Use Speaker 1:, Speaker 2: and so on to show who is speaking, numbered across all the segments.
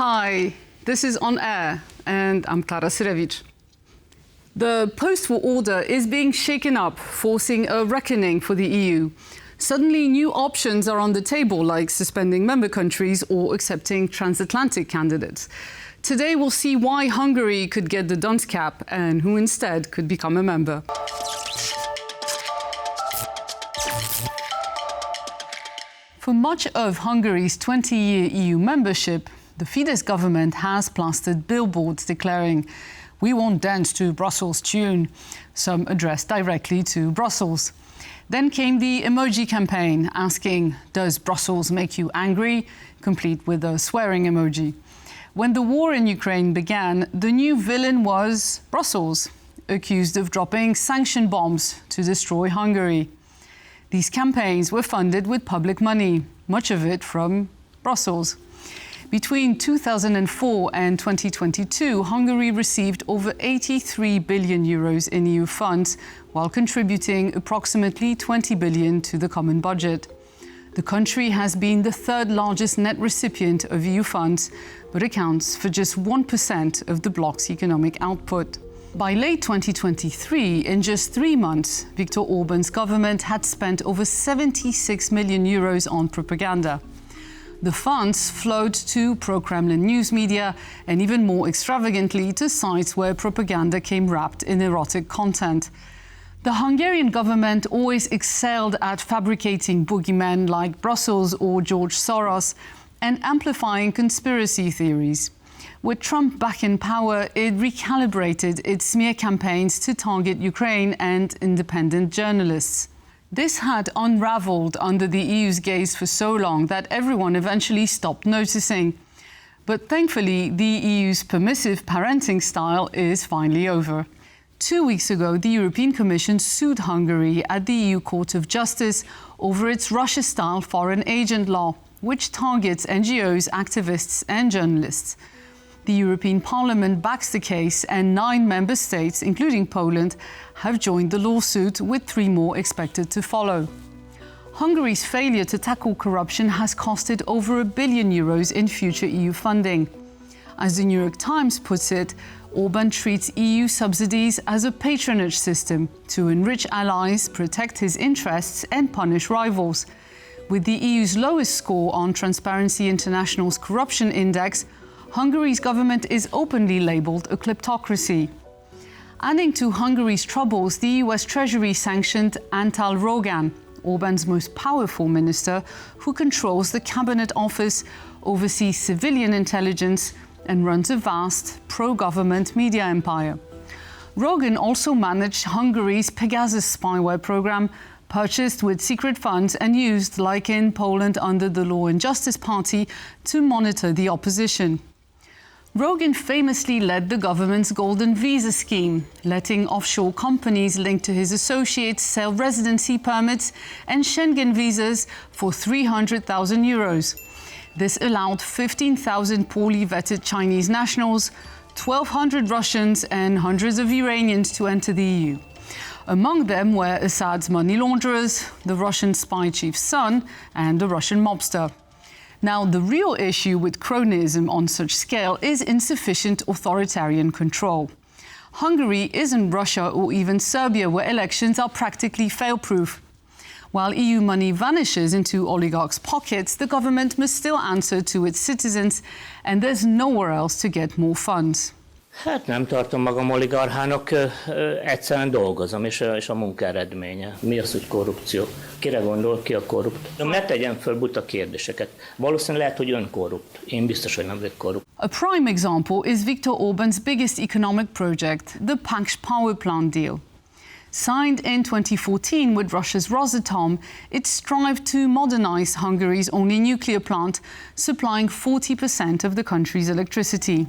Speaker 1: Hi, this is On Air, and I'm Clara Sirevich. The post-war order is being shaken up, forcing a reckoning for the EU. Suddenly, new options are on the table, like suspending member countries or accepting transatlantic candidates. Today, we'll see why Hungary could get the dunce cap and who instead could become a member. For much of Hungary's 20-year EU membership, the Fidesz government has plastered billboards declaring, "We won't dance to Brussels tune," some addressed directly to Brussels. Then came the emoji campaign, asking, "Does Brussels make you angry?" complete with a swearing emoji. When the war in Ukraine began, the new villain was Brussels, accused of dropping sanction bombs to destroy Hungary. These campaigns were funded with public money, much of it from Brussels. Between 2004 and 2022, Hungary received over 83 billion euros in EU funds, while contributing approximately 20 billion to the common budget. The country has been the third largest net recipient of EU funds, but accounts for just 1% of the bloc's economic output. By late 2023, in just 3 months, Viktor Orban's government had spent over 76 million euros on propaganda. The funds flowed to pro-Kremlin news media and even more extravagantly to sites where propaganda came wrapped in erotic content. The Hungarian government always excelled at fabricating boogeymen like Brussels or George Soros and amplifying conspiracy theories. With Trump back in power, it recalibrated its smear campaigns to target Ukraine and independent journalists. This had unraveled under the EU's gaze for so long that everyone eventually stopped noticing. But thankfully, the EU's permissive parenting style is finally over. 2 weeks ago, the European Commission sued Hungary at the EU Court of Justice over its Russia-style foreign agent law, which targets NGOs, activists and journalists. The European Parliament backs the case, and 9 member states, including Poland, have joined the lawsuit, with 3 more expected to follow. Hungary's failure to tackle corruption has costed over €1 billion in future EU funding. As the New York Times puts it, Orban treats EU subsidies as a patronage system to enrich allies, protect his interests and punish rivals. With the EU's lowest score on Transparency International's corruption index, Hungary's government is openly labelled a kleptocracy. Adding to Hungary's troubles, the US Treasury sanctioned Antal Trojan, Orban's most powerful minister, who controls the cabinet office, oversees civilian intelligence, and runs a vast pro-government media empire. Trojan also managed Hungary's Pegasus spyware program, purchased with secret funds and used, like in Poland under the Law and Justice Party, to monitor the opposition. Trojan famously led the government's golden visa scheme, letting offshore companies linked to his associates sell residency permits and Schengen visas for €300,000. This allowed 15,000 poorly vetted Chinese nationals, 1,200 Russians and hundreds of Iranians to enter the EU. Among them were Assad's money launderers, the Russian spy chief's son, and a Russian mobster. Now, the real issue with cronyism on such scale is insufficient authoritarian control. Hungary isn't Russia or even Serbia, where elections are practically fail-proof. While EU money vanishes into oligarchs' pockets, the government must still answer to its citizens, and there's nowhere else to get more funds.
Speaker 2: Hát nem tartom magam oligarchának, egyszerűen dolgozom, és a munka eredménye. Mi az, hogy korrupció? Kire gondol, ki a korrupt? Ne tegyen föl buta kérdéseket. Valószínűleg lehet, hogy ön korrupt. Én biztos, hogy nem vagyok korrupt.
Speaker 1: A prime example is Viktor Orban's biggest economic project, the Paks power plant deal. Signed in 2014 with Russia's Rosatom, it strived to modernize Hungary's only nuclear plant, supplying 40% of the country's electricity.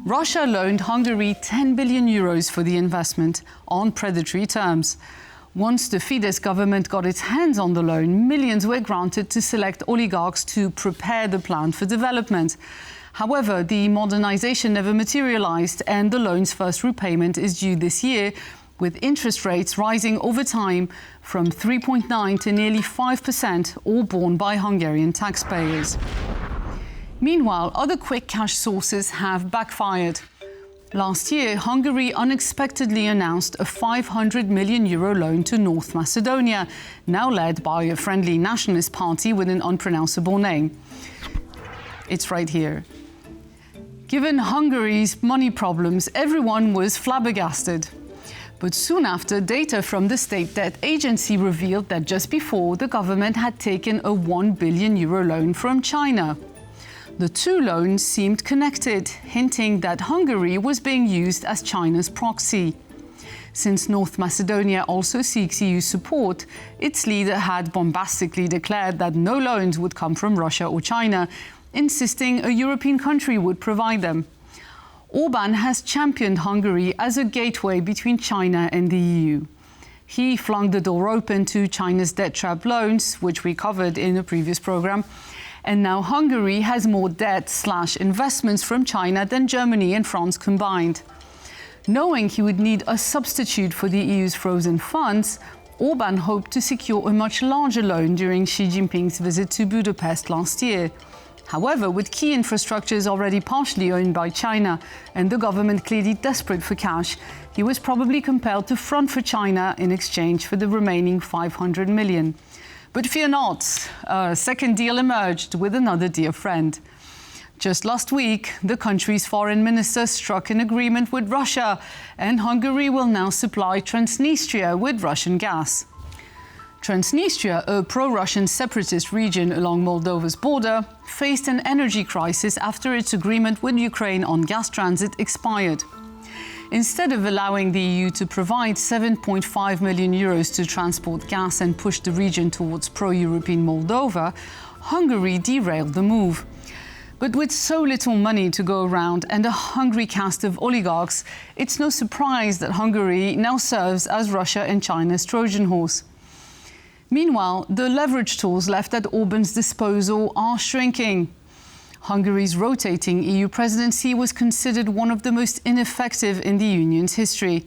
Speaker 1: Russia loaned Hungary €10 billion for the investment on predatory terms. Once the Fidesz government got its hands on the loan, millions were granted to select oligarchs to prepare the plant for development. However, the modernization never materialized, and the loan's first repayment is due this year, with interest rates rising over time from 3.9% to nearly 5%, all borne by Hungarian taxpayers. Meanwhile, other quick cash sources have backfired. Last year, Hungary unexpectedly announced a 500 million euro loan to North Macedonia, now led by a friendly nationalist party with an unpronounceable name. It's right here. Given Hungary's money problems, everyone was flabbergasted. But soon after, data from the state debt agency revealed that just before, the government had taken a 1 billion euro loan from China. The two loans seemed connected, hinting that Hungary was being used as China's proxy. Since North Macedonia also seeks EU support, its leader had bombastically declared that no loans would come from Russia or China, insisting a European country would provide them. Orbán has championed Hungary as a gateway between China and the EU. He flung the door open to China's debt trap loans, which we covered in a previous program, and now Hungary has more debt/investments from China than Germany and France combined. Knowing he would need a substitute for the EU's frozen funds, Orbán hoped to secure a much larger loan during Xi Jinping's visit to Budapest last year. However, with key infrastructures already partially owned by China and the government clearly desperate for cash, he was probably compelled to front for China in exchange for the remaining 500 million. But fear not, a second deal emerged with another dear friend. Just last week, the country's foreign minister struck an agreement with Russia, and Hungary will now supply Transnistria with Russian gas. Transnistria, a pro-Russian separatist region along Moldova's border, faced an energy crisis after its agreement with Ukraine on gas transit expired. Instead of allowing the EU to provide 7.5 million euros to transport gas and push the region towards pro-European Moldova, Hungary derailed the move. But with so little money to go around and a hungry cast of oligarchs, it's no surprise that Hungary now serves as Russia and China's Trojan horse. Meanwhile, the leverage tools left at Orbán's disposal are shrinking. Hungary's rotating EU presidency was considered one of the most ineffective in the Union's history.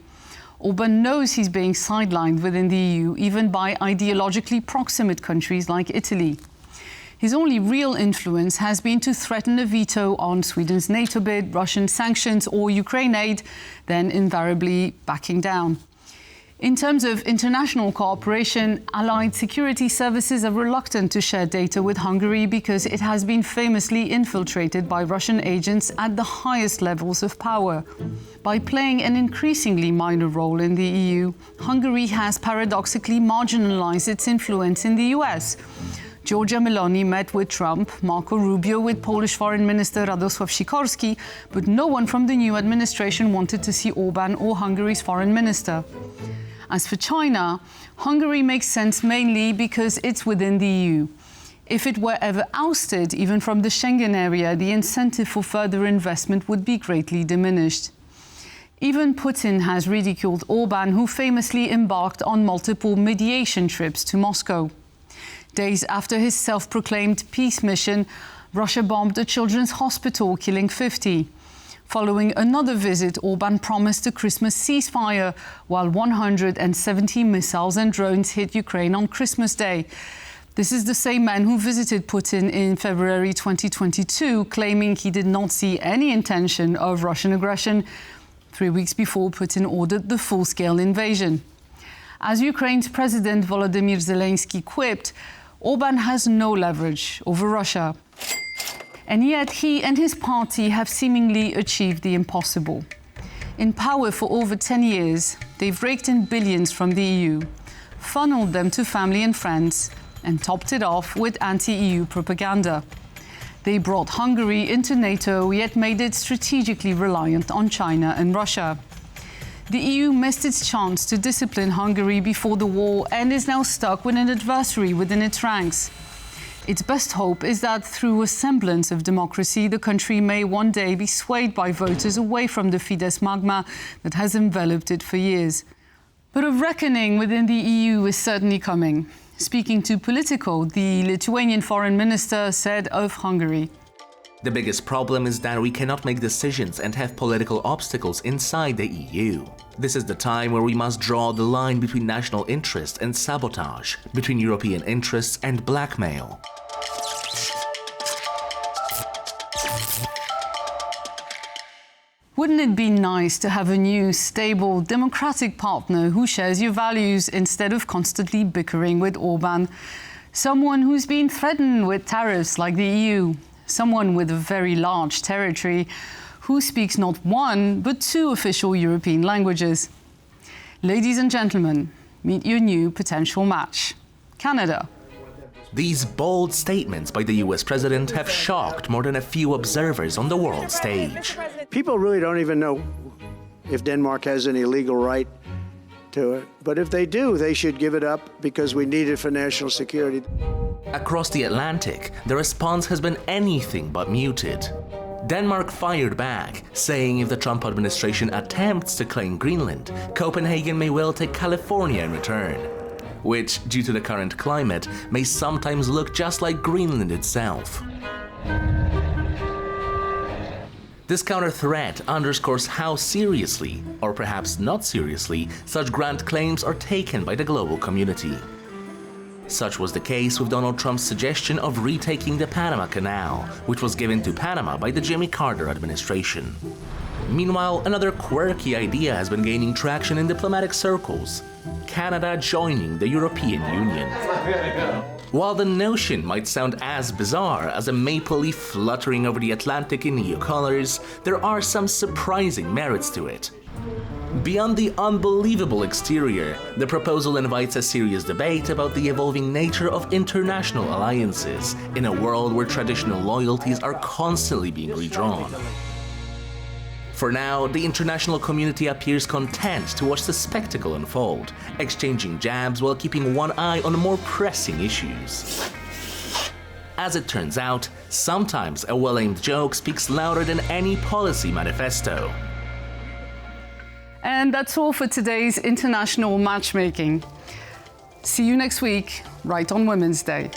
Speaker 1: Orbán knows he's being sidelined within the EU, even by ideologically proximate countries like Italy. His only real influence has been to threaten a veto on Sweden's NATO bid, Russian sanctions or Ukraine aid, then invariably backing down. In terms of international cooperation, allied security services are reluctant to share data with Hungary because it has been famously infiltrated by Russian agents at the highest levels of power. By playing an increasingly minor role in the EU, Hungary has paradoxically marginalized its influence in the US. Giorgia Meloni met with Trump, Marco Rubio with Polish Foreign Minister Radosław Sikorski, but no one from the new administration wanted to see Orbán or Hungary's foreign minister. As for China, Hungary makes sense mainly because it's within the EU. If it were ever ousted, even from the Schengen area, the incentive for further investment would be greatly diminished. Even Putin has ridiculed Orbán, who famously embarked on multiple mediation trips to Moscow. Days after his self-proclaimed peace mission, Russia bombed a children's hospital, killing 50. Following another visit, Orbán promised a Christmas ceasefire, while 170 missiles and drones hit Ukraine on Christmas Day. This is the same man who visited Putin in February 2022, claiming he did not see any intention of Russian aggression, 3 weeks before Putin ordered the full-scale invasion. As Ukraine's President Volodymyr Zelensky quipped, Orbán has no leverage over Russia. And yet he and his party have seemingly achieved the impossible. In power for over 10 years, they've raked in billions from the EU, funneled them to family and friends, and topped it off with anti-EU propaganda. They brought Hungary into NATO, yet made it strategically reliant on China and Russia. The EU missed its chance to discipline Hungary before the war and is now stuck with an adversary within its ranks. Its best hope is that through a semblance of democracy, the country may one day be swayed by voters away from the Fidesz magma that has enveloped it for years. But a reckoning within the EU is certainly coming. Speaking to Politico, the Lithuanian foreign minister said of Hungary,
Speaker 3: "The biggest problem is that we cannot make decisions and have political obstacles inside the EU. This is the time where we must draw the line between national interest and sabotage, between European interests and blackmail."
Speaker 1: Wouldn't it be nice to have a new, stable, democratic partner who shares your values instead of constantly bickering with Orban? Someone who's been threatened with tariffs like the EU, someone with a very large territory, who speaks not one, but 2 official European languages. Ladies and gentlemen, meet your new potential match, Canada.
Speaker 3: These bold statements by the US president have shocked more than a few observers on the world stage.
Speaker 4: People really don't even know if Denmark has any legal right to it. But if they do, they should give it up because we need it for national security.
Speaker 3: Across the Atlantic, the response has been anything but muted. Denmark fired back, saying if the Trump administration attempts to claim Greenland, Copenhagen may well take California in return, which, due to the current climate, may sometimes look just like Greenland itself. This counter-threat underscores how seriously, or perhaps not seriously, such grand claims are taken by the global community. Such was the case with Donald Trump's suggestion of retaking the Panama Canal, which was given to Panama by the Jimmy Carter administration. Meanwhile, another quirky idea has been gaining traction in diplomatic circles: Canada joining the European Union. While the notion might sound as bizarre as a maple leaf fluttering over the Atlantic in EU colors, there are some surprising merits to it. Beyond the unbelievable exterior, the proposal invites a serious debate about the evolving nature of international alliances in a world where traditional loyalties are constantly being redrawn. For now, the international community appears content to watch the spectacle unfold, exchanging jabs while keeping one eye on more pressing issues. As it turns out, sometimes a well-aimed joke speaks louder than any policy manifesto.
Speaker 1: And that's all for today's international matchmaking. See you next week, right on Women's Day.